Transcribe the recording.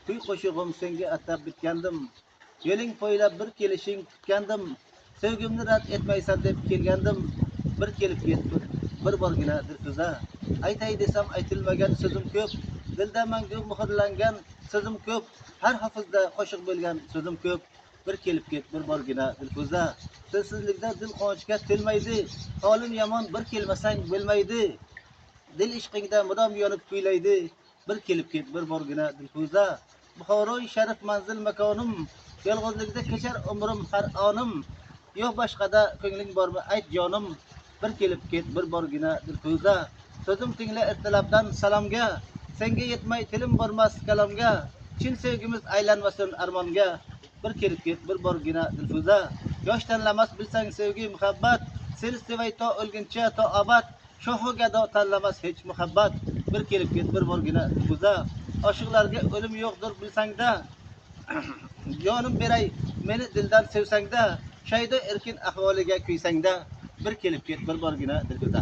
Kuy qo'shig'im senga atab bitgandim. Yo'ling poylab bir kelishing kutgandim. Sevgimni rad etmaysan deb kelgandim. Bir kelib ket, bir borgina dilfuza. Aytay desam aytilmagan so'zim ko'p. Dilda mangu muhrlangan so'zim ko'p. Har hafizda qo'shiq bo'lgan so'zim ko'p. Bir kelib ket, bir borgina dilfuza. Tilsizlikda dil qonchga tilmaydi. Holim yomon bir kelmasang bo'lmaydi. Dil ishqingda mudom yonib kuylaydi. Bir kelib ket, bir borgina dilfuza. Buxoroy sharif manzil makonim. Yolg'izlikda kechar umrim har onim. Yo'q boshqada ko'ngling bormi ayt jonim. Bir kelib ket, bir borgina dilfuza. So'zim tingla ertalabdan salomga. Senga yetmay tilim bormas kalomga. Chin sevgimiz aylanmasin armonga. Bir kelib ket, bir borgina dilfuza. Yosh tanlamas bilsang sevgi muhabbat. Seni sevay to o'lguncha to abad. Shohu gado tanlamas hech muhabbat. Bir kelib ket, bir borgina dilfuza. Oshiqlarga o'lim yo'qdir bilsangda. Jonim beray meni dildan sevsangda. Shaydo erkin ahvoliga kuysangda. Bir kelib ket, bir borgina dilfuza.